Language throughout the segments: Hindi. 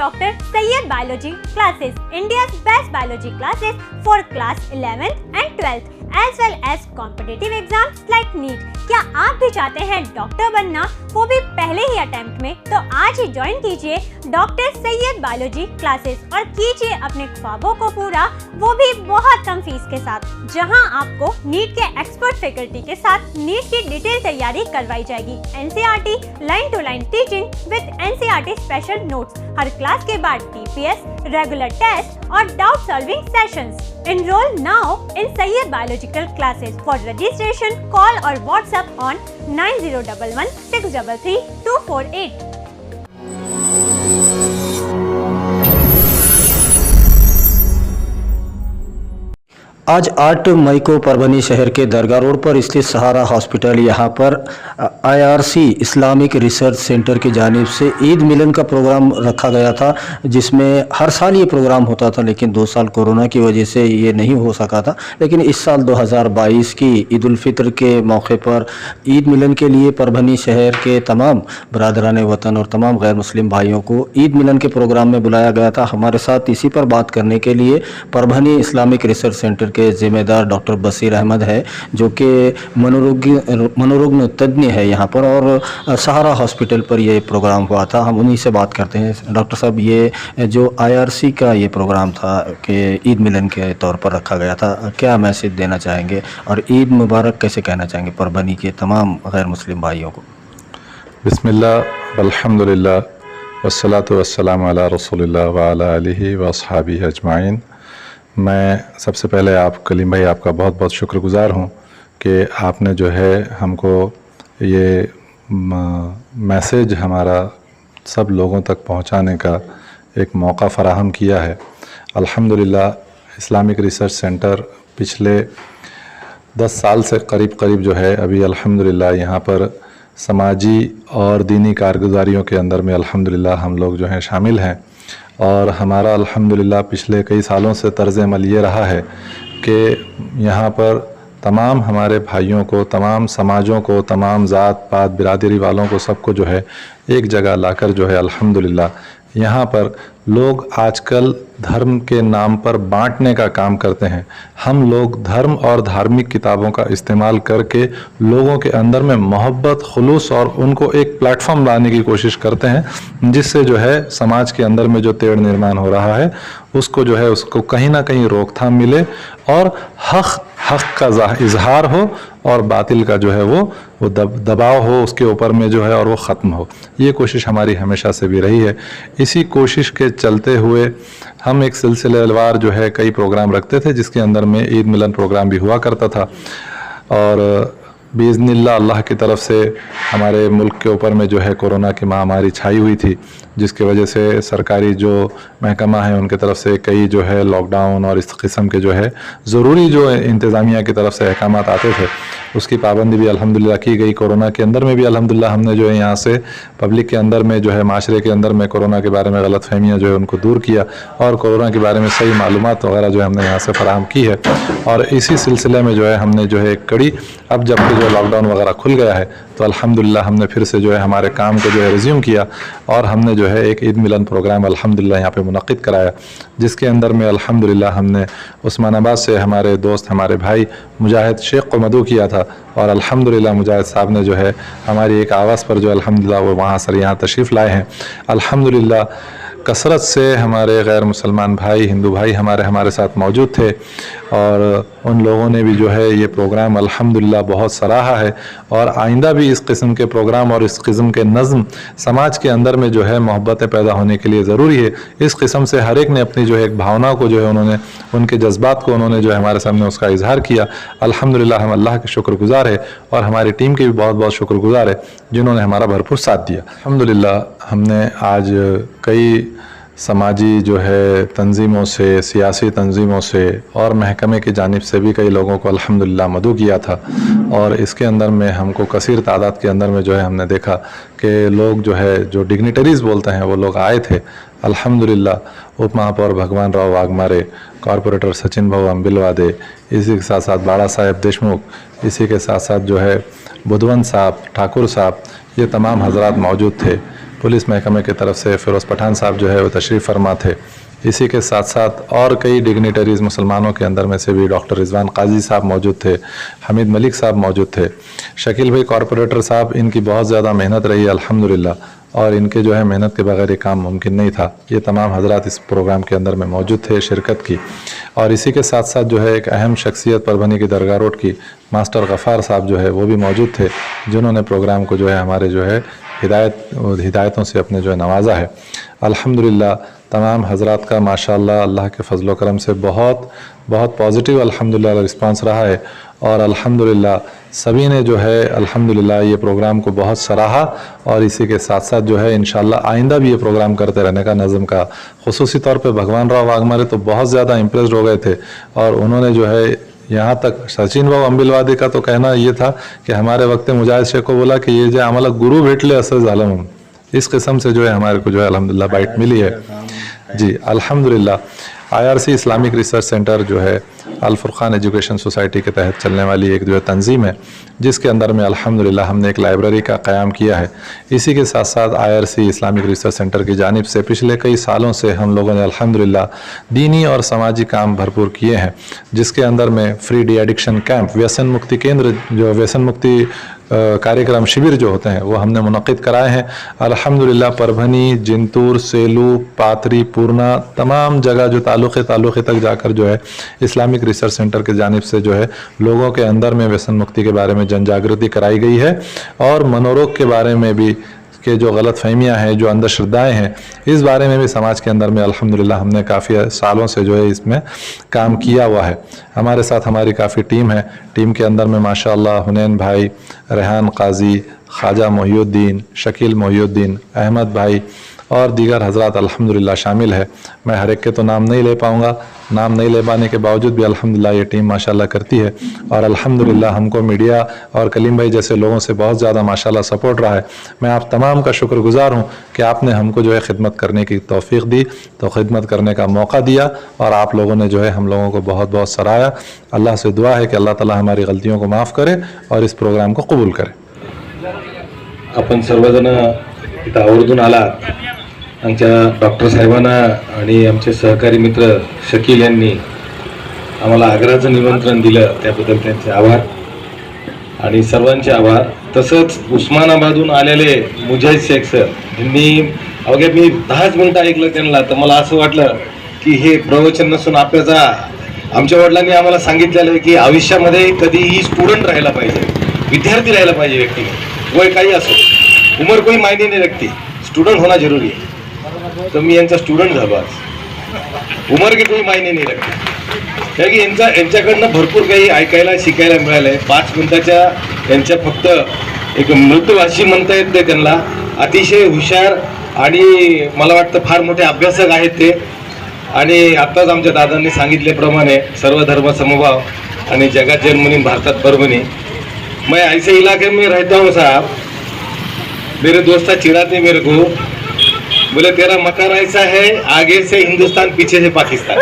Dr. Sayyed Biology classes, India's best biology classes for class 11th and 12th as well as competitive exams like NEET। क्या आप भी चाहते हैं डॉक्टर बनना, वो भी पहले ही अटेम्प्ट में? तो आज ही ज्वाइन कीजिए डॉक्टर सैयद बायोलॉजी क्लासेस और कीजिए अपने ख्वाबों को पूरा, वो भी बहुत कम फीस के साथ, जहां आपको नीट के एक्सपर्ट फैकल्टी के साथ नीट की डिटेल तैयारी करवाई जाएगी। NCERT line to line teaching with NCERT special notes, हर क्लास के बाद टीपीएस, रेगुलर टेस्ट और doubt solving sessions. Enroll now in Sayyed Biological classes. For registration, call or WhatsApp on 9011 633 248. आज 8 मई को परभनी शहर के दरगाह रोड पर स्थित सहारा हॉस्पिटल यहाँ पर आईआरसी इस्लामिक रिसर्च सेंटर की जानिब से ईद मिलन का प्रोग्राम रखा गया था, जिसमें हर साल ये प्रोग्राम होता था, लेकिन 2 साल कोरोना की वजह से ये नहीं हो सका था। लेकिन इस साल 2022 की ईद उल फितर के मौके पर ईद मिलन के लिए परभनी शहर के तमाम बरादरान वतन और तमाम गैर मुस्लिम भाइयों को ईद मिलन के प्रोग्राम में बुलाया गया था। हमारे साथ इसी पर बात करने के लिए परभनी इस्लामिक रिसर्च सेंटर के जिम्मेदार डॉक्टर बशीर अहमद है, जो कि मनोरोग तज्ञ है यहाँ पर, और सहारा हॉस्पिटल पर ये प्रोग्राम हुआ था। हम उन्हीं से बात करते हैं। डॉक्टर साहब, ये जो आईआरसी का ये प्रोग्राम था कि ईद मिलन के तौर पर रखा गया था, क्या मैसेज देना चाहेंगे और ईद मुबारक कैसे कहना चाहेंगे परभनी के तमाम गैर मुस्लिम भाइयों को? बिस्मिल्लाह अल्हम्दुलिल्लाह वस्सलातु वस्सलामु अला रसूलिल्लाह व अला आलिहि व अस्हाबिहि अजमाइन। मैं सबसे पहले आप कलीम भाई आपका बहुत बहुत शुक्रगुज़ार हूँ कि आपने जो है हमको ये मैसेज हमारा सब लोगों तक पहुँचाने का एक मौका फ़राहम किया है। अल्हम्दुलिल्लाह इस्लामिक रिसर्च सेंटर पिछले 10 साल से करीब जो है अभी अल्हम्दुलिल्लाह यहाँ पर समाजी और दीनी कारगुजारियों के अंदर में अल्हम्दुलिल्लाह हम लोग जो हैं शामिल हैं। और हमारा अल्हम्दुलिल्लाह पिछले कई सालों से तर्ज़ अमल ये रहा है कि यहाँ पर तमाम हमारे भाइयों को, तमाम समाजों को, तमाम ज़ात पात बिरादरी वालों को, सबको जो है एक जगह लाकर जो है अल्हम्दुलिल्लाह यहाँ पर लोग आजकल धर्म के नाम पर बांटने का काम करते हैं। हम लोग धर्म और धार्मिक किताबों का इस्तेमाल करके लोगों के अंदर में मोहब्बत, खुलूस और उनको एक प्लेटफॉर्म लाने की कोशिश करते हैं, जिससे जो है समाज के अंदर में जो तेड़ निर्माण हो रहा है उसको जो है उसको कहीं ना कहीं रोकथाम मिले और हक का इजहार हो और बातिल का जो है वो दबाव हो उसके ऊपर में जो है और वो ख़त्म हो। ये कोशिश हमारी हमेशा से भी रही है। इसी कोशिश के चलते हुए हम एक सिलसिलेवार जो है कई प्रोग्राम रखते थे, जिसके अंदर में ईद मिलन प्रोग्राम भी हुआ करता था। और बिइज़्निल्लाह अल्लाह की तरफ से हमारे मुल्क के ऊपर में जो है कोरोना की महामारी छाई हुई थी, जिसकी वजह से सरकारी जो महकमा है उनके तरफ से कई जो है लॉकडाउन और इस किस्म के जो है ज़रूरी जो इंतज़ामिया की तरफ से अहकामात आते थे उसकी पाबंदी भी अल्हम्दुलिल्लाह की गई। कोरोना के अंदर में भी अल्हम्दुलिल्लाह हमने जो है यहाँ से पब्लिक के अंदर में जो है माशरे के अंदर में कोरोना के बारे में गलत फहमियाँ जो है उनको दूर किया और कोरोना के बारे में सही मालूमात वगैरह जो है हमने यहाँ से फराहम की है। और इसी सिलसिले में जो है हमने जो है एक कड़ी, अब जबकि जो लॉकडाउन वगैरह खुल गया है तो अल्हम्दुलिल्लाह हमने फिर से जो है हमारे काम को जो है रिज्यूम किया और हमने जो है एक ईद मिलन प्रोग्राम अल्हम्दुलिल्लाह यहाँ पे मुनक़िद कराया, जिसके अंदर में अल्हम्दुलिल्लाह हमने उस्मानाबाद से हमारे दोस्त, हमारे भाई मुजाहिद शेख को मदऊ किया था और अल्हम्दुलिल्लाह मुजाहिद साहब ने जो है हमारी एक आवाज़ पर जो अल्हम्दुलिल्लाह वो वहाँ से यहाँ तशरीफ़ लाए हैं। अल्हम्दुलिल्लाह कसरत से हमारे गैर मुसलमान भाई, हिंदू भाई हमारे साथ मौजूद थे और उन लोगों ने भी जो है ये प्रोग्राम अल्हम्दुलिल्लाह बहुत सराहा है। और आइंदा भी इस किस्म के प्रोग्राम और इस किस्म के नज़्म समाज के अंदर में जो है मोहब्बतें पैदा होने के लिए ज़रूरी है। इस किस्म से हर एक ने अपनी जो है एक भावना को जो है उन्होंने, उनके जज्बात को उन्होंने जो है हमारे सामने उसका इजहार किया। अल्हम्दुलिल्लाह हम अल्लाह के शुक्रगुज़ार है और हमारी टीम के भी बहुत बहुत शुक्रगुज़ार है जिन्होंने हमारा भरपूर साथ दिया। अल्हम्दुलिल्लाह हमने आज कई समाजी जो है तंजीमों से, सियासी तंजीमों से और महकमे की जानिब से भी कई लोगों को अल्हम्दुलिल्लाह मदऊ किया था। और इसके अंदर में हमको कसीर तादाद के अंदर में जो है हमने देखा कि लोग जो है जो डिग्निटरीज़ बोलते हैं वो लोग आए थे। अल्हम्दुलिल्लाह उप महापौर भगवान राव वाघमारे, कॉरपोरेटर सचिन भाऊ अम्बिलवादे, इसी के साथ साथ बाड़ा साहेब देशमुख, इसी के साथ साथ जो है बुधवंत साहब, ठाकुर साहब, ये तमाम हजरात मौजूद थे। पुलिस महकमे की तरफ से फ़िरोज़ पठान साहब जो है वो तशरीफ़ फरमा थे। इसी के साथ साथ और कई डिग्निटरीज़ मुसलमानों के अंदर में से भी डॉक्टर रिजवान काजी साहब मौजूद थे, हमीद मलिक साहब मौजूद थे, शकील भाई कॉरपोरेटर साहब, इनकी बहुत ज़्यादा मेहनत रही अल्हम्दुलिल्लाह, और इनके जो है मेहनत के बगैर ये काम मुमकिन नहीं था। ये तमाम हजरात इस प्रोग्राम के अंदर में मौजूद थे, शिरकत की। और इसी के साथ साथ जो है एक अहम शख्सियत परभनी की दरगाह रोड की मास्टर गफ़ार साहब जो है वो भी मौजूद थे, जिन्होंने प्रोग्राम को जो है हमारे जो है हिदायतों से अपने जो है नवाजा है। अल्हम्दुलिल्लाह तमाम हजरात का माशाअल्लाह अल्लाह के फजल करम से बहुत पॉजिटिव अल्हम्दुलिल्लाह रिस्पांस रहा है। और अल्हम्दुलिल्लाह सभी ने जो है अल्हम्दुलिल्लाह ये प्रोग्राम को बहुत सराहा। और इसी के साथ साथ जो है इंशाअल्लाह आइंदा भी ये प्रोग्राम करते रहने का नज़म का। खुसूसी तौर पे भगवान राव वाघमारे तो बहुत ज़्यादा इम्प्रेस्ड हो गए थे, और उन्होंने जो है यहाँ तक सचिन भाऊ अंबिलवादी का तो कहना ये था कि हमारे वक्त मुजाहिद शेख को बोला कि ये जो आम्हाला गुरु भेटले असं झालं म्हणून। इस किस्म से जो है हमारे को जो है अल्हम्दुलिल्लाह बाइट मिली है जी अल्हम्दुलिल्लाह। IRC इस्लामिक रिसर्च सेंटर जो है अल फुरकान एजुकेशन सोसाइटी के तहत चलने वाली एक जो है तंजीम है, जिसके अंदर में अल्हम्दुलिल्लाह हमने एक लाइब्रेरी का क़याम किया है। इसी के साथ साथ IRC इस्लामिक रिसर्च सेंटर की जानिब से पिछले कई सालों से हम लोगों ने अल्हम्दुलिल्लाह दीनी और समाजी काम भरपूर किए हैं, जिसके अंदर में फ्री डी एडिक्शन कैंप, व्यसन मुक्ति केंद्र, जो व्यसन मुक्ति कार्यक्रम शिविर जो होते हैं वो हमने मुनक़िद कराए हैं। अल्हम्दुलिल्लाह परभनी, जिंतूर, सेलू, पाथरी, पूर्णा, तमाम जगह जो तालुक़े तक जाकर जो है इस्लामिक रिसर्च सेंटर की जानिब से जो है लोगों के अंदर में व्यसन मुक्ति के बारे में जन जागृति कराई गई है। और मनोरोग के बारे में भी के जो गलत फहमियाँ हैं, जो अंधश्रद्धाएँ हैं, इस बारे में भी समाज के अंदर में अल्हम्दुलिल्लाह हमने काफ़ी सालों से जो है इसमें काम किया हुआ है। हमारे साथ हमारी काफ़ी टीम है। टीम के अंदर में माशाअल्लाह हुनैन भाई, रेहान काजी, ख्वाजा मोहिउद्दीन, शकील मोहिउद्दीन, अहमद भाई और दीगर हजरात अल्हम्दुलिल्लाह शामिल है। मैं हर एक के तो नाम नहीं ले पाऊँगा, नाम नहीं ले पाने के बावजूद भी अल्हम्दुलिल्लाह ये टीम माशाअल्लाह करती है। और अल्हम्दुलिल्लाह हमको मीडिया और कलीम भाई जैसे लोगों से बहुत ज़्यादा माशाअल्लाह सपोर्ट रहा है। मैं आप तमाम का शुक्रगुजार हूँ कि आपने हमको जो है खिदमत करने की तौफीक दी, तो खिदमत करने का मौका दिया, और आप लोगों ने जो है हम लोगों को बहुत बहुत सराहा। अल्लाह से दुआ है कि अल्लाह ताला हमारी गलतियों को माफ़ करे और इस प्रोग्राम को कबूल करे। आपण सर्वजण इथं आवर्जून आला। आमच्या डॉक्टर साहेबांना आणि आमचे सहकारी मित्र शकील यांनी आम्हाला आग्र्याचं निमंत्रण दिलं, त्याबद्दल त्यांचे आभार आणि सर्वांचे आभार। तसंच उस्मानाबादहून आलेले मुजाहिद शेख सर यांनी अवघ्या मी 10 मिनिटं ऐकलं त्यांना, तर मला असं वाटलं की हे प्रवचन नसून आमच्या वडिलांनी आम्हाला सांगितलेलं आहे की आयुष्यामध्ये कधीही स्टुडंट राहायला पाहिजे, विद्यार्थी राहायला पाहिजे व्यक्ती, वय काही असो, उमर कोई मायने नहीं रखती, स्टूडेंट होना जरूरी है। तो मी यांचा स्टुडंट झालो आज। उमर की कोई मायने नहीं रखती, कारण की यांच्याकडनं भरपूर काही ऐकायला शिकायला मिळालंय। 5 मिनिटाच्या यांच्या फक्त एक मृतभाषी म्हणता येत नाही त्यांना, अतिशय हुशार आणि मला वाटतं फार मोठे अभ्यासक आहेत ते। आणि आत्ताच आमच्या दादांनी सांगितल्याप्रमाणे सर्व धर्म समभाव आणि जगात जन्मनी भारतात परभणी। मैं ऐसे इलाके में रहता हूँ साहब, मेरे दोस्त चिढ़ाते मेरे को, बोले तेरा मकान ऐसा है, आगे से हिंदुस्तान पीछे से पाकिस्तान।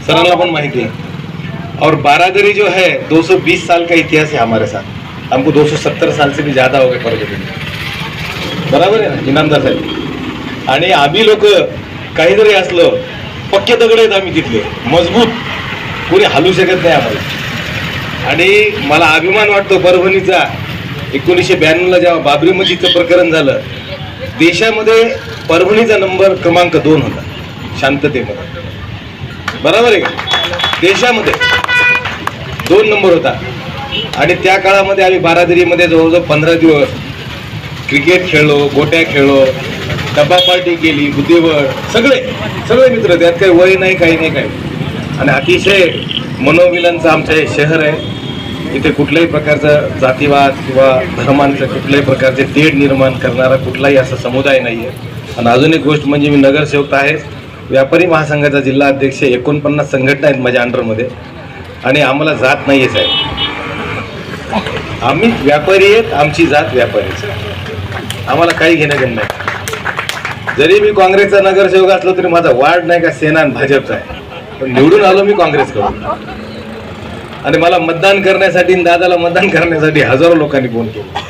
सरांना पण माहिती है। और बारादरी जो है 220 साल का इतिहास है हमारे साथ, हमको 270 साल से भी ज्यादा हो गए परभणी, बराबर है ना इनामदार साहेब। आणि आम्ही लोक काही जरी असलो पक्के दगड आहेत आम्ही तिथले, मजबूत, कोणी हलू शकत नाही आम्हाला। आणि मला अभिमान वाटतो परभणीचा। 1992ला जेव्हा बाबरी मस्जिदचं प्रकरण झालं, देशामध्ये परभणीचा नंबर क्रमांक 2 होता शांततेमध्ये, बरोबर आहे का? देशामध्ये 2 नंबर होता। आणि त्या काळामध्ये आम्ही बारादरीमध्ये जवळजवळ 15 दिवस क्रिकेट खेळलो, गोट्या खेळलो, डब्बा पार्टी केली, बुद्धिबळ, सगळे मित्र, त्यात काही वय नाही, काही नाही, काही। आणि अतिशय मनोविलांचं आमचं हे शहर आहे। इथे कुठल्याही प्रकारचा जातीवाद किंवा धर्मांचं कुठल्याही प्रकारचे तेढ निर्माण करणारा कुठलाही असा समुदाय नाही आहे। आणि अजून एक गोष्ट म्हणजे मी नगरसेवक आहे, व्यापारी महासंघाचा जिल्हा अध्यक्ष, 49 संघटना आहेत माझ्या अंडरमध्ये, आणि आम्हाला जात नाही आहे साहेब। आम्ही व्यापारी आहेत, आमची जात व्यापारीच, आम्हाला काही घेणं देणं नाही। जरी मी काँग्रेसचा नगरसेवक असलो तरी माझा वार्ड नाही का सेना आणि भाजपचा आहे, पण निवडून आलो मी काँग्रेसकडून। आणि मला मतदान करण्यासाठी, दादाला मतदान करण्यासाठी हजारो लोकांनी फोन केला।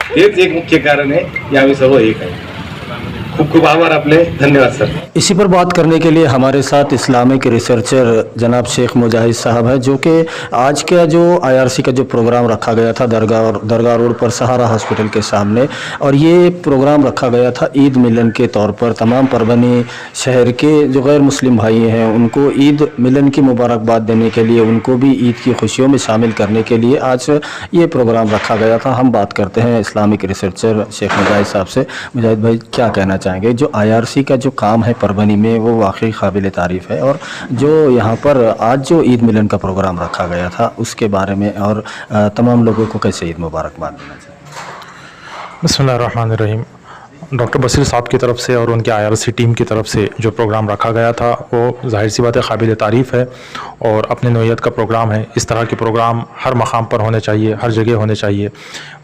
हेच एक मुख्य कारण आहे की आम्ही सर्व एक आहे। खूप खूप आभार आपले. धन्यवाद सर. इसी पर बात करने के लिए हमारे साथ इस्लामिक रिसर्चर जनाब शेख मुजाहिद साहब हैं, जो कि आज का जो आईआरसी का जो प्रोग्राम रखा गया था दरगाह रोड पर सहारा हॉस्पिटल के सामने, और ये प्रोग्राम रखा गया था ईद मिलन के तौर पर तमाम परभनी शहर के जो गैर मुस्लिम भाई हैं उनको ईद मिलन की मुबारकबाद देने के लिए, उनको भी ईद की खुशियों में शामिल करने के लिए आज ये प्रोग्राम रखा गया था. हम बात करते हैं इस्लामिक रिसर्चर शेख मुजाहिद साहब से. मुजाहिद भाई, क्या कहना चाहेंगे? जो आईआरसी का जो काम है परभनी में वो वाकई काबिल तारीफ़ है, और जो यहाँ पर आज जो ईद मिलन का प्रोग्राम रखा गया था उसके बारे में और तमाम लोगों को कैसे ईद मुबारकबाद देना चाहिए? बिस्मिल्लाहिर्रहमानिर्रहीम. डॉक्टर बसीर साहब की तरफ से और उनके आईआरसी टीम की तरफ से जो प्रोग्राम रखा गया था वो ज़ाहिर सी बात है काबिल तारीफ़ है और अपने नौइयत का प्रोग्राम है. इस तरह के प्रोग्राम हर मकाम पर होने चाहिए, हर जगह होने चाहिए.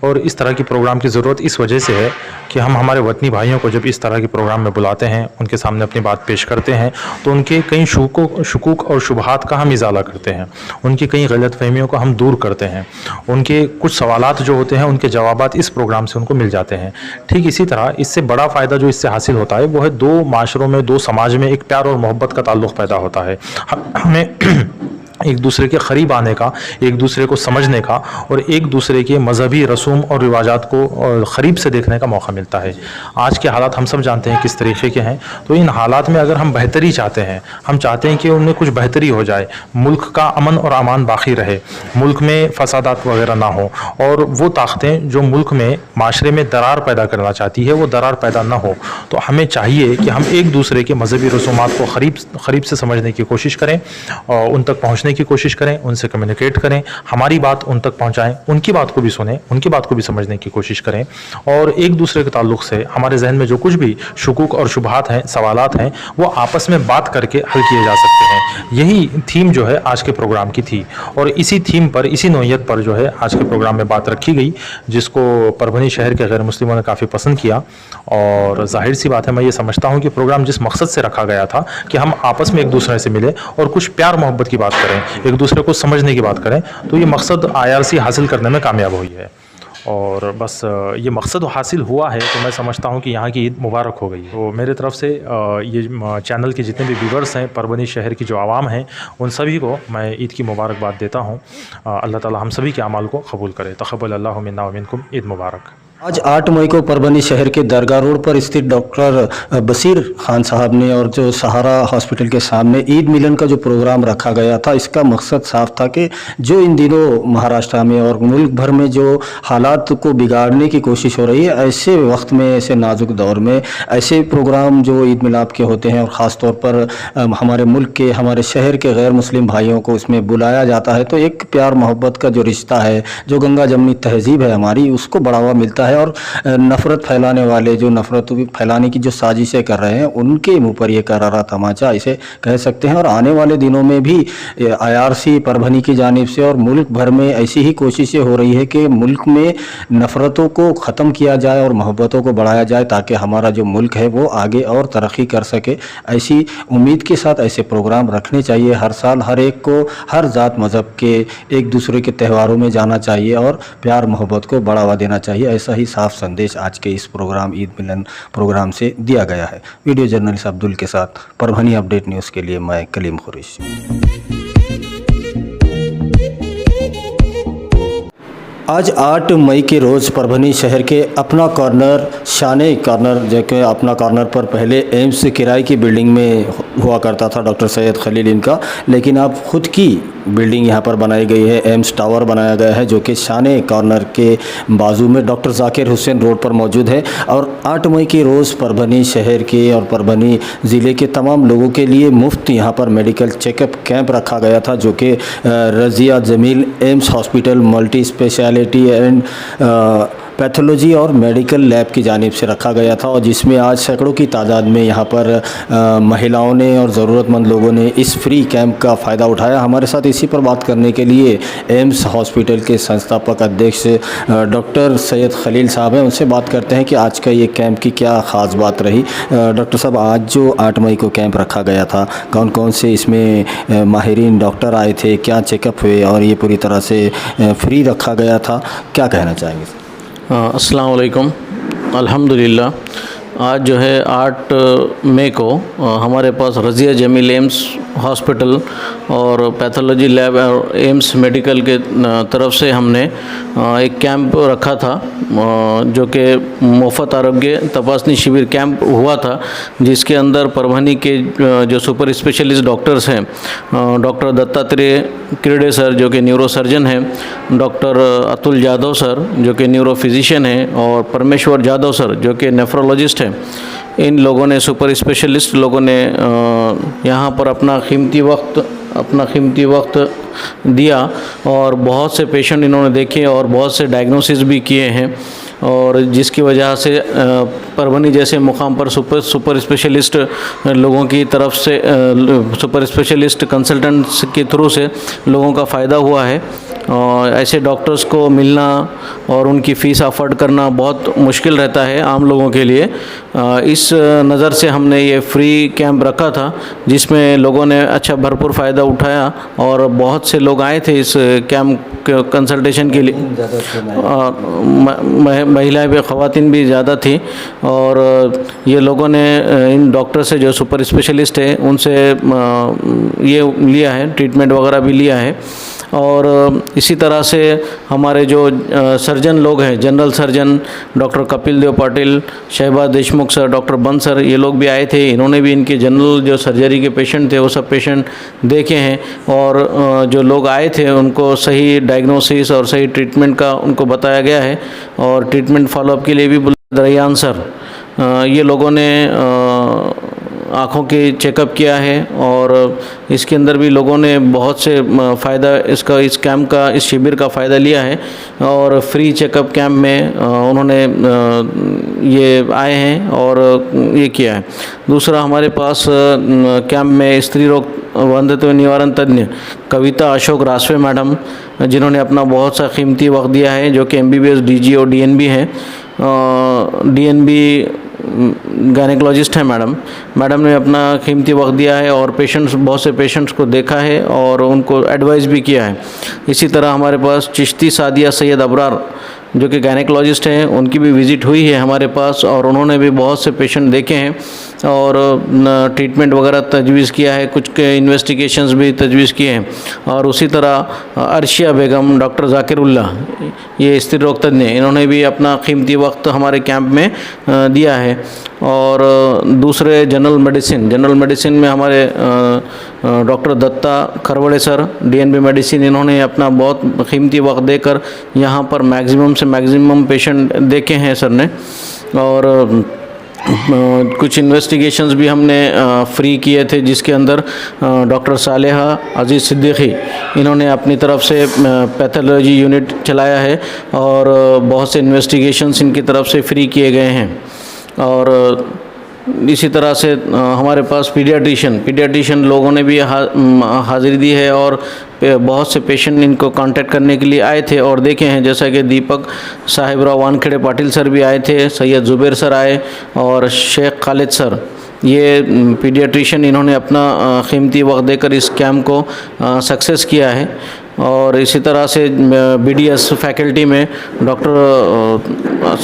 और इस तरह की प्रोग्राम की ज़रूरत इस वजह से है कि हम हमारे वतनी भाइयों को जब इस तरह के प्रोग्राम में बुलाते हैं, उनके सामने अपनी बात पेश करते हैं, तो उनके कई शुकूक और शुबहात का हम इजाला करते हैं, उनकी कई गलत फहमियों को हम दूर करते हैं. उनके कुछ सवालात जो होते हैं उनके जवाबात इस प्रोग्राम से उनको मिल जाते हैं. ठीक इसी तरह इससे बड़ा फ़ायदा जो इससे हासिल होता है वो है दो माशरों में, दो समाज में एक प्यार और मोहब्बत का ताल्लुक़ पैदा होता है. हमें एक दूसरे के करीब आने का, एक दूसरे को समझने का और एक दूसरे के मजहबी रसूम और रिवाजात को करीब से देखने का मौका मिलता है. आज के हालात हम सब जानते हैं किस तरीके के हैं. तो इन हालात में अगर हम बेहतरी चाहते हैं, हम चाहते हैं कि उनमें कुछ बेहतरी हो जाए, मुल्क का अमन और अमान बाकी रहे, मुल्क में फसादात वगैरह ना हो, और वो ताकतें जो मुल्क में माशरे में दरार पैदा करना चाहती है वो दरार पैदा ना हो, तो हमें चाहिए कि हम एक दूसरे के मजहबी रसूमात को करीब से समझने की कोशिश करें और उन तक पहुँचने की कोशिश करें, उनसे कम्युनिकेट करें, हमारी बात उन तक पहुंचाएं, उनकी बात को भी सुनें, उनकी बात को भी समझने की कोशिश करें, और एक दूसरे के ताल्लुक से हमारे जहन में जो कुछ भी शुकूक और शुबहात हैं, सवालात हैं, वो आपस में बात करके हल किए जा सकते हैं. यही थीम जो है आज के प्रोग्राम की थी, और इसी थीम पर, इसी नौइयत पर जो है आज के प्रोग्राम में बात रखी गई, जिसको परभनी शहर के गैर मुस्लिमों ने काफ़ी पसंद किया. और जाहिर सी बात है, मैं ये समझता हूँ कि प्रोग्राम जिस मकसद से रखा गया था कि हम आपस में एक दूसरे से मिले और कुछ प्यार मोहब्बत की बात करें, एक दूसरे को समझने की बात करें, तो ये मकसद आईआरसी हासिल करने में कामयाब हुई है. और बस ये मकसद हासिल हुआ है तो मैं समझता हूँ कि यहाँ की ईद मुबारक हो गई. तो मेरे तरफ से ये चैनल के जितने भी व्यूवर्स हैं, परभनी शहर की जो आवाम है, उन सभी को मैं ईद की मुबारकबाद देता हूँ. अल्लाह ताला हम सभी के अमाल को कबूल करे. तक़ब्बल अल्लाहु मिन्ना व मिनकुम. ईद मुबारक. आज 8 मई को परभनी शहर के दरगाह रोड पर स्थित डॉक्टर बसीर खान साहब ने और जो सहारा हॉस्पिटल के सामने ईद मिलन का जो प्रोग्राम रखा गया था, इसका मकसद साफ था कि जो इन दिनों महाराष्ट्र में और मुल्क भर में जो हालात को बिगाड़ने की कोशिश हो रही है, ऐसे वक्त में, ऐसे नाजुक दौर में ऐसे प्रोग्राम जो ईद मिलाप के होते हैं और ख़ास तौर पर हमारे मुल्क के, हमारे शहर के गैर मुस्लिम भाइयों को उसमें बुलाया जाता है, तो एक प्यार मोहब्बत का जो रिश्ता है, जो गंगा जमनी तहजीब है हमारी, उसको बढ़ावा मिलता है. और नफ़रत फैलाने वाले, जो नफ़रत फैलाने की जो साजिशें कर रहे हैं, उनके मुंह पर ये करारा तमाचा इसे कह सकते हैं. और आने वाले दिनों में भी आईआरसी परभनी की जानिब से और मुल्क भर में ऐसी ही कोशिशें हो रही है कि मुल्क में नफ़रतों को ख़त्म किया जाए और मोहब्बतों को बढ़ाया जाए, ताकि हमारा जो मुल्क है वो आगे और तरक्की कर सके. ऐसी उम्मीद के साथ ऐसे प्रोग्राम रखने चाहिए. हर साल हर एक को, हर ज़ात मज़हब के एक दूसरे के त्योहारों में जाना चाहिए और प्यार मोहब्बत को बढ़ावा देना चाहिए. ऐसा ही साफ संदेश आज के इस प्रोग्राम ईद मिलन प्रोग्राम से दिया गया है. वीडियो जर्नलिस्ट अब्दुल के साथ परभनी अपडेट न्यूज़ के लिए मैं कलीम खुरैशी. आज 8 मई के रोज़ परभनी शहर के अपना कॉर्नर, शाने कॉर्नर, जो कि अपना कॉर्नर पर पहले एम्स किराए की बिल्डिंग में हुआ करता था डॉक्टर सैयद खलील इनका, लेकिन अब ख़ुद की बिल्डिंग यहाँ पर बनाई गई है. एम्स टावर बनाया गया है जो कि शाने कॉर्नर के बाजू में डॉक्टर जाकिर हुसैन रोड पर मौजूद है. और 8 मई के रोज़ परभनी शहर के और परभनी ज़िले के तमाम लोगों के लिए मुफ्त यहाँ पर मेडिकल चेकअप कैंप रखा गया था, जो कि Razia Jamil AIMS hospital multi speciality and pathology और मेडिकल लैब की जानिब से रखा गया था, और जिसमें आज सैकड़ों की तादाद में यहाँ पर महिलाओं ने और ज़रूरतमंद लोगों ने इस फ्री कैंप का फ़ायदा उठाया. हमारे साथ इसी पर बात करने के लिए एम्स हॉस्पिटल के संस्थापक अध्यक्ष डॉक्टर सैयद खलील साहब हैं. उनसे बात करते हैं कि आज का ये कैंप की क्या ख़ास बात रही. डॉक्टर साहब, आज जो 8 मई को कैंप रखा गया था, कौन कौन से इसमें माहिरीन डॉक्टर आए थे, क्या चेकअप हुए और ये पूरी तरह से फ्री रखा गया था, क्या कहना चाहेंगे? अस्सलाम वालेकुम. अल्हम्दुलिल्लाह, आज जो है 8 मई को हमारे पास रज़िया जमील एम्स हॉस्पिटल और पैथोलॉजी लैब और एम्स मेडिकल के तरफ से हमने एक कैंप रखा था जो कि मुफ्त आरोग्य तपासनी शिविर कैंप हुआ था, जिसके अंदर परभनी के जो सुपर स्पेशलिस्ट डॉक्टर्स हैं, डॉक्टर दत्तात्रेय किरडे सर जो कि न्यूरो सर्जन हैं, डॉक्टर अतुल यादव सर जो कि न्यूरो फिजिशियन हैं और परमेश्वर यादव सर जो कि नेफ्रोलॉजिस्ट हैं, इन लोगों ने सुपर स्पेशलिस्ट लोगों ने यहाँ पर अपना कीमती वक्त दिया और बहुत से पेशेंट इन्होंने देखे और बहुत से डायग्नोसिस भी किए हैं, और जिसकी वजह से परभनी जैसे मुकाम पर सुपर स्पेशलिस्ट लोगों की तरफ से सुपर स्पेशलिस्ट कंसल्टेंट्स के थ्रू से लोगों का फ़ायदा हुआ है। और ऐसे डॉक्टर्स को मिलना और उनकी फ़ीस अफोर्ड करना बहुत मुश्किल रहता है आम लोगों के लिए। इस नज़र से हमने ये फ्री कैंप रखा था जिसमें लोगों ने अच्छा भरपूर फ़ायदा उठाया और बहुत से लोग आए थे इस कैंप कंसल्टेशन के लिए। महिलाएं भी, ख़वातीन भी ज़्यादा थी और ये लोगों ने इन डॉक्टर से जो सुपर स्पेशलिस्ट है उनसे ये लिया है, ट्रीटमेंट वगैरह भी लिया है। और इसी तरह से हमारे जो सर्जन लोग हैं, general surgeon doctor Kapil Dev Patil, Shahbaz Deshmukh sir, doctor बंद सर, ये लोग भी आए थे। इन्होंने भी इनके जनरल जो सर्जरी के पेशेंट थे वो सब पेशेंट देखे हैं और जो लोग आए थे उनको सही डायग्नोसिस और सही ट्रीटमेंट का उनको बताया गया है। और ट्रीटमेंट फॉलोअप के लिए भी दरियान सर, ये लोगों ने आँखों की चेकअप किया है और इसके अंदर भी लोगों ने बहुत से फ़ायदा इस कैंप का, इस शिविर का फ़ायदा लिया है। और फ्री चेकअप कैंप में उन्होंने ये आए हैं और ये किया है। दूसरा, हमारे पास कैंप में स्त्री रोग वंध्यत्व निवारण तज्ञ कविता अशोक रासवे मैडम, जिन्होंने अपना बहुत सा कीमती वक्त दिया है, जो कि MBBS DG और DNB हैं। DNB गायनेकोलॉजिस्ट है मैडम ने अपना कीमती वक्त दिया है और बहुत से पेशेंट्स को देखा है और उनको एडवाइस भी किया है। इसी तरह हमारे पास चिश्ती सादिया सैयद अबरार जो कि गायनेकोलॉजिस्ट हैं, उनकी भी विज़िट हुई है हमारे पास और उन्होंने भी बहुत से पेशेंट देखे हैं और ट्रीटमेंट वगैरह तजवीज़ किया है, कुछ के इन्वेस्टिगेशंस भी तजवीज़ किए हैं। और उसी तरह अर्शिया बेगम, डॉक्टर जाकिरुल्लाह, ये स्त्री रोग तज्ञ, इन्होंने भी अपना कीमती वक्त हमारे कैंप में दिया है। और दूसरे जनरल मेडिसिन में हमारे doctor Datta Kharwade sir, DNB medicine, इन्होंने अपना बहुत कीमती वक्त देकर यहाँ पर मैक्सिमम से मैक्सिमम पेशेंट देखे हैं सर ने। और कुछ इन्वेस्टिगेशंस भी हमने फ्री किए थे, जिसके अंदर डॉक्टर सालेहा अजीज़ सिद्दीकी, इन्होंने अपनी तरफ से पैथोलॉजी यूनिट चलाया है और बहुत से इन्वेस्टिगेशंस इनकी तरफ से फ्री किए गए हैं। और इसी तरह से हमारे पास पीडियाट्रिशियन लोगों ने भी हाज़िरी दी है और बहुत से पेशेंट इनको कांटेक्ट करने के लिए आए थे और देखे हैं, जैसा कि दीपक साहिबराव वानखेड़े पाटिल सर भी आए थे, सैयद जुबैर सर आए और शेख खालिद सर, ये पीडियाट्रिशियन, इन्होंने अपना कीमती वक्त देकर इस कैंप को सक्सेस किया है। और इसी तरह से BDS फैकल्टी में डॉक्टर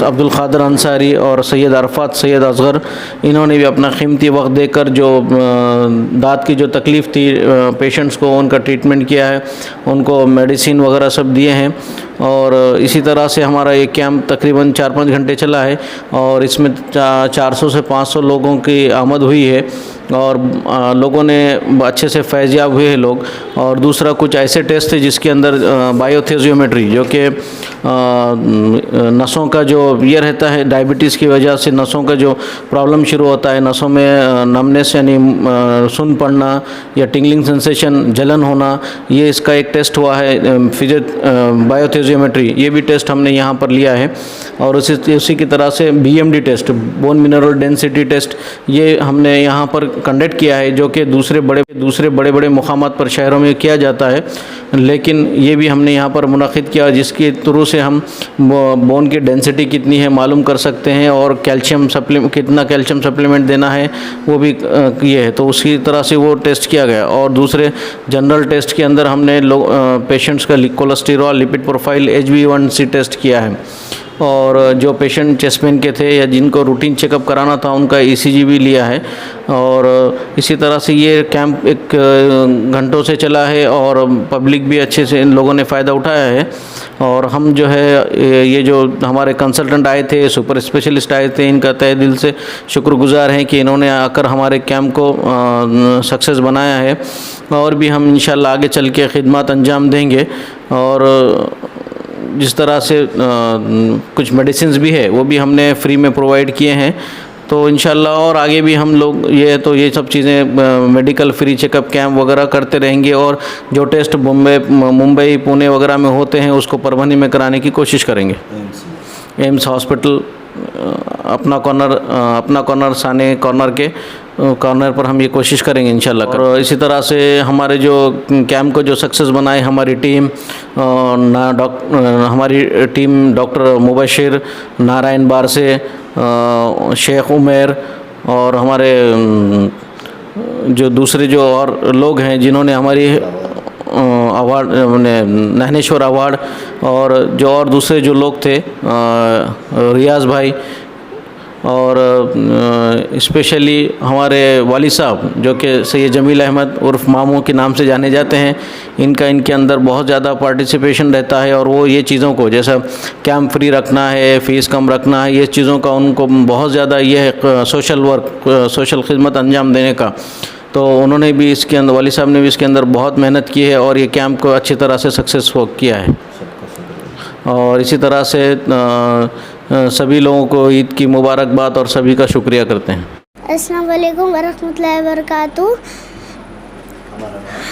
अब्दुल क़ादिर अंसारी और सैयद अरफात सैयद असगर, इन्होंने भी अपना कीमती वक्त देकर जो दांत की जो तकलीफ़ थी पेशेंट्स को, उनका ट्रीटमेंट किया है, उनको मेडिसिन वगैरह सब दिए हैं। और इसी तरह से हमारा ये कैंप तकरीबन 4-5 घंटे चला है और इसमें 400 से 500 लोगों की आमद हुई है और लोगों ने अच्छे से फैज़याब हुए हैं लोग। और दूसरा, कुछ ऐसे टेस्ट थे जिसके अंदर बायोथेजियोमेट्री, जो कि नसों का जो ये रहता है, डायबिटीज़ की वजह से नसों का जो प्रॉब्लम शुरू होता है, नसों में नमनेस यानी सुन पड़ना या टिंगलिंग सेंसेशन, जलन होना, ये इसका एक टेस्ट हुआ है बायोथेजियोमेट्री, ये भी टेस्ट हमने यहाँ पर लिया है। और उसी की तरह से BMD test, bone mineral density test, ये हमने यहाँ पर कंडक्ट किया है, जो कि दूसरे बड़े बड़े मुकामात पर शहरों में किया जाता है, लेकिन ये भी हमने यहाँ पर मुनाकिद किया, जिसके थ्रू से हम बोन की डेंसिटी कितनी है मालूम कर सकते हैं और कितना कैल्शियम सप्लीमेंट देना है वो भी ये है। तो उसी तरह से वो टेस्ट किया गया। और दूसरे जनरल टेस्ट के अंदर हमने पेशेंट्स का cholesterol, lipid profile, HbA1c test किया है। और जो पेशेंट चेस्ट पेन के थे या जिनको रूटीन चेकअप कराना था उनका ECG भी लिया है। और इसी तरह से ये कैंप एक घंटों से चला है और पब्लिक भी अच्छे से इन लोगों ने फ़ायदा उठाया है। और हम जो है ये जो हमारे कंसल्टेंट आए थे, सुपर स्पेशलिस्ट आए थे, इनका तहे दिल से शुक्रगुजार हैं कि इन्होंने आकर हमारे कैंप को सक्सेस बनाया है। और भी हम इंशाल्लाह आगे चल के खिदमत अंजाम देंगे। और जिस तरह से कुछ मेडिसिन्स भी है वो भी हमने फ्री में प्रोवाइड किए हैं। तो इंशाल्लाह और आगे भी हम लोग ये सब चीज़ें मेडिकल फ्री चेकअप कैंप वगैरह करते रहेंगे। और जो टेस्ट मुंबई पुणे वगैरह में होते हैं उसको परभनी में कराने की कोशिश करेंगे। एम्स हॉस्पिटल अपना कॉर्नर साने कॉर्नर पर हम ये कोशिश करेंगे इंशाल्लाह। और इसी तरह से हमारे जो कैंप को जो सक्सेस बनाए हमारी टीम डॉक्टर मुबशिर, नारायण बारसे, शेख उमेर और हमारे जो दूसरे जो और लोग हैं जिन्होंने हमारी अवार्ड नहनेश्वर अवार्ड और जो और दूसरे जो लोग थे रियाज़ भाई और स्पेशली हमारे वाली साहब जो कि सैयद जमील अहमद उर्फ़ मामू के नाम से जाने जाते हैं। इनके अंदर बहुत ज़्यादा पार्टिसिपेशन रहता है और वो ये चीज़ों को जैसा कैंप फ्री रखना है, फ़ीस कम रखना है, ये चीज़ों का उनको बहुत ज़्यादा ये है सोशल खिदमत अंजाम देने का। तो उन्होंने भी इसके अंदर, वाली साहब ने भी इसके अंदर बहुत मेहनत की है और ये कैंप को अच्छी तरह से सक्सेसफुल किया है। और इसी तरह से सभी लोगों को ईद की मुबारकबाद और सभी का शुक्रिया करते हैं। अस्सलाम वालेकुम वरहमतुल्लाहि वबरकातुहू।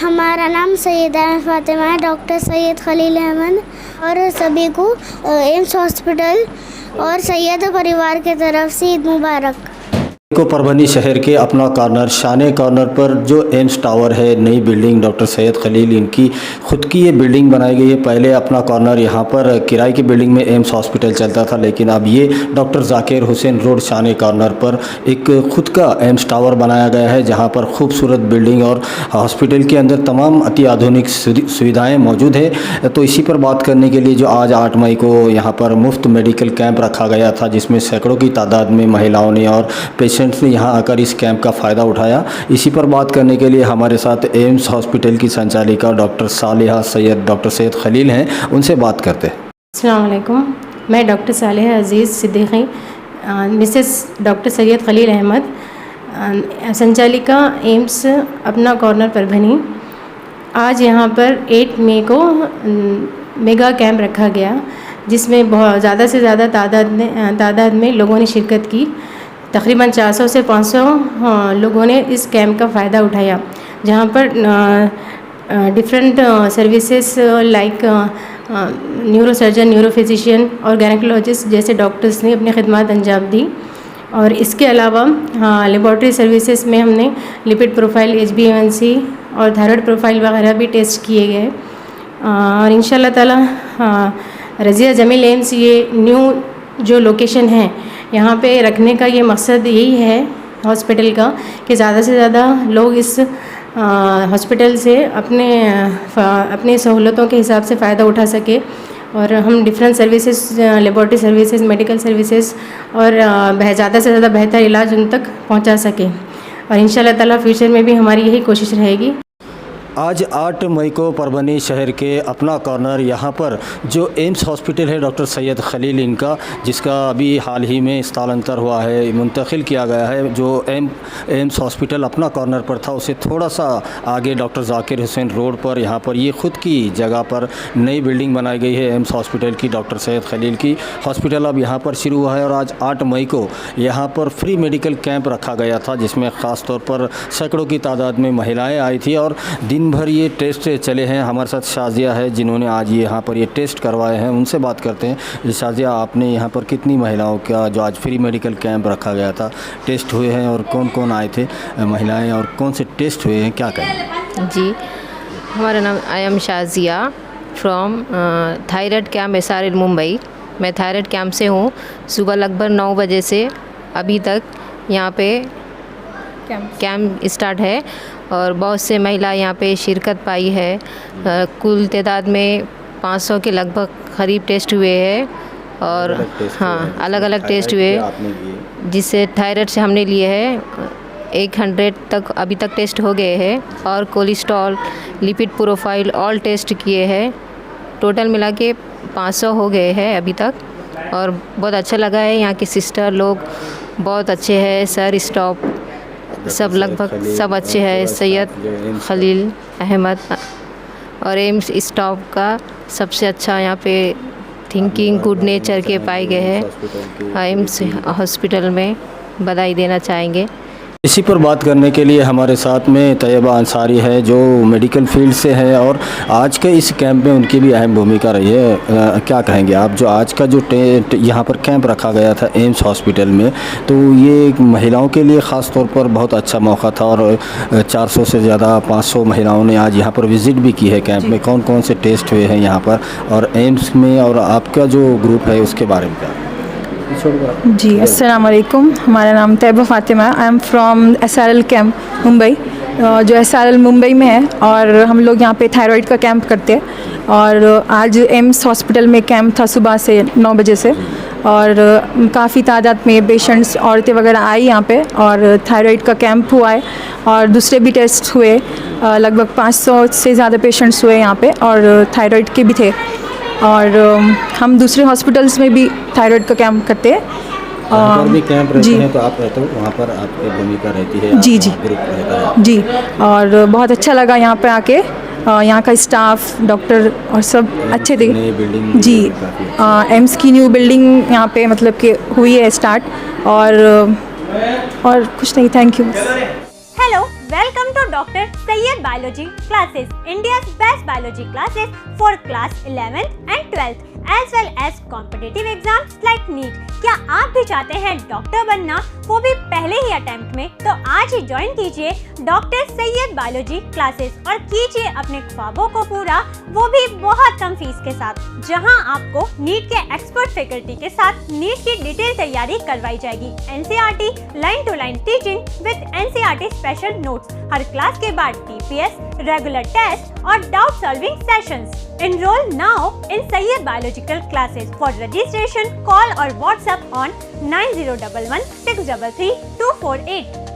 हमारा नाम सैयदा फ़ातिमा है, डॉक्टर सैयद खलील अहमद, और सभी को एम्स हॉस्पिटल और सैयद परिवार के तरफ से ईद मुबारक। को परभनी शहर के अपना कॉर्नर शाने कॉर्नर पर जो एम्स टावर है, नई बिल्डिंग डॉक्टर सैयद खलील इनकी खुद की ये बिल्डिंग बनाई गई है। पहले अपना कॉर्नर यहाँ पर किराए की बिल्डिंग में एम्स हॉस्पिटल चलता था, लेकिन अब ये डॉक्टर जाकिर हुसैन रोड शाने कॉर्नर पर एक खुद का एम्स टावर बनाया गया है, जहाँ पर खूबसूरत बिल्डिंग और हॉस्पिटल के अंदर तमाम अति आधुनिक सुविधाएँ मौजूद है। तो इसी पर बात करने के लिए जो आज 8 मई को यहाँ पर मुफ्त मेडिकल कैंप रखा गया था, जिसमें सैकड़ों की तादाद में महिलाओं ने और पेशेंट्स ने यहाँ आकर इस कैंप का फ़ायदा उठाया। इसी पर बात करने के लिए हमारे साथ एम्स हॉस्पिटल की संचालिका डॉक्टर सैयद खलील हैं, उनसे बात करते हैं। अस्सलाम वालेकुम, मैं डॉक्टर सालेहा अज़ीज़ सिद्दीकी, मिसेस डॉक्टर सैयद खलील अहमद, संचालिका एम्स अपना कॉर्नर परभनी। आज यहाँ पर 8 मई को मेगा कैंप रखा गया, जिसमें बहुत ज़्यादा से ज़्यादा तादाद में लोगों ने शिरकत की। तकरीबन 400 से 500 लोगों ने इस कैंप का फ़ायदा उठाया, जहाँ पर different services like neurosurgeon, neurophysician और गायनेकोलॉजिस्ट जैसे डॉक्टर्स ने अपनी खिदमत अंजाम दी। और इसके अलावा लेबॉर्ट्री सर्विसेज में हमने लिपिड प्रोफाइल, HbA1c और थायराइड प्रोफाइल वगैरह भी टेस्ट किए गए। और इंशाल्लाह ताला रज़िया जमील एम्स ये न्यू जो लोकेशन है यहाँ पे रखने का ये मकसद यही है हॉस्पिटल का कि ज़्यादा से ज़्यादा लोग इस हॉस्पिटल से अपने सहूलतों के हिसाब से फ़ायदा उठा सके। और हम different services, laboratory services, medical services और ज़्यादा से ज़्यादा बेहतर इलाज उन तक पहुँचा सकें। और इंशाल्लाह ताला फ्यूचर में भी हमारी यही कोशिश रहेगी। आज 8 मई को परभनी शहर के अपना कॉर्नर यहाँ पर जो एम्स हॉस्पिटल है डॉक्टर सैयद खलील इनका, जिसका अभी हाल ही में स्थानांतर हुआ है, मुंतकिल किया गया है। जो एम्स हॉस्पिटल अपना कॉर्नर पर था उसे थोड़ा सा आगे डॉक्टर जाकिर हुसैन रोड पर यहाँ पर ये खुद की जगह पर नई बिल्डिंग बनाई गई है एम्स हॉस्पिटल की, डॉक्टर सैयद खलील की। हॉस्पिटल अब यहाँ पर शुरू हुआ है और आज 8 मई को यहाँ पर फ्री मेडिकल कैंप रखा गया था, जिसमें ख़ास तौर पर सैकड़ों की तादाद में महिलाएँ आई थी और दिन भर ये टेस्ट चले हैं। हमारे साथ शाजिया है जिन्होंने आज यहाँ पर ये टेस्ट करवाए हैं, उनसे बात करते हैं। शाजिया, आपने यहाँ पर कितनी महिलाओं का जो आज फ्री मेडिकल कैंप रखा गया था टेस्ट हुए हैं और कौन कौन आए थे महिलाएं और कौन से टेस्ट हुए हैं, क्या कहें? जी, हमारा नाम I am Shazia from thyroid camp SRL Mumbai. मैं थायराइड कैंप से हूँ। सुबह लगभग 9 बजे से अभी तक यहाँ पे कैंप स्टार्ट है और बहुत से महिला यहाँ पे शिरकत पाई है। कुल तादाद में 500 के लगभग करीब टेस्ट हुए हैं और हाँ अलग अलग टेस्ट हुए, जिससे थायराइड से हमने लिए है 100 तक अभी तक टेस्ट हो गए हैं, और cholesterol, lipid profile all test किए हैं। टोटल मिला के 500 हो गए हैं अभी तक, और बहुत अच्छा लगा है। यहाँ के सिस्टर लोग बहुत अच्छे हैं, सर स्टाफ सब लगभग सब अच्छे हैं। सैयद खलील अहमद और एम्स स्टाफ का सबसे अच्छा यहाँ पे थिंकिंग गुड नेचर के पाए गए हैं। एम्स हॉस्पिटल में बधाई देना चाहेंगे। इसी पर बात करने के लिए हमारे साथ में तैयबा अंसारी है, जो मेडिकल फील्ड से है, और आज के इस कैंप में उनकी भी अहम भूमिका रही है। क्या कहेंगे आप, जो आज का जो यहाँ पर कैंप रखा गया था एम्स हॉस्पिटल में, तो ये महिलाओं के लिए ख़ास तौर पर बहुत अच्छा मौका था, और 400 से ज़्यादा 500 महिलाओं ने आज यहाँ पर विज़िट भी की है कैंप में। कौन कौन से टेस्ट हुए हैं यहाँ पर और एम्स में, और आपका जो ग्रुप है उसके बारे में क्या? जी अस्सलाम वालेकुम, हमारा नाम तैयबा फ़ातिमा है। I am from SRL camp Mumbai, जो SRL मुंबई में है, और हम लोग यहाँ पे थायराइड का कैंप करते हैं। और आज एम्स हॉस्पिटल में कैंप था सुबह से 9 बजे से, और काफ़ी तादाद में पेशेंट्स औरतें वगैरह आई यहाँ पे, और थायराइड का कैंप हुआ है, और दूसरे भी टेस्ट हुए। लगभग 500 से ज़्यादा पेशेंट्स हुए यहाँ पे, और थायराइड के भी थे। और हम दूसरे हॉस्पिटल्स में भी थायराइड का कैंप करते हैं। भी कैंप रहते हैं तो आप रहते हो वहाँ पर, आपकी भूमिका रहती है? जी जी ग्रुप रहता है जी, और बहुत अच्छा लगा यहाँ पे आके। यहाँ का स्टाफ, डॉक्टर और सब अच्छे थे जी। एम्स की न्यू बिल्डिंग यहाँ पे मतलब कि हुई है स्टार्ट, और कुछ नहीं, thank you. Hello, welcome to Dr. Sayyed Biology classes, India's best biology classes for class 11th and 12th as well as competitive exams like NEET। क्या आप भी चाहते हैं डॉक्टर बनना, वो भी पहले ही अटेम्प्ट में? तो आज ही ज्वाइन कीजिए डॉक्टर सैयद बायोलॉजी क्लासेस और कीजिए अपने ख्वाबों को पूरा, वो भी बहुत कम फीस के साथ, जहां आपको नीट के एक्सपर्ट फैकल्टी के साथ नीट की डिटेल तैयारी करवाई जाएगी। NCERT line to line teaching with NCERT special notes, हर क्लास के बाद TPS, रेगुलर टेस्ट और doubt solving sessions. Enroll now in Sayyed Biological classes. For registration, call or WhatsApp on 9011 633 248.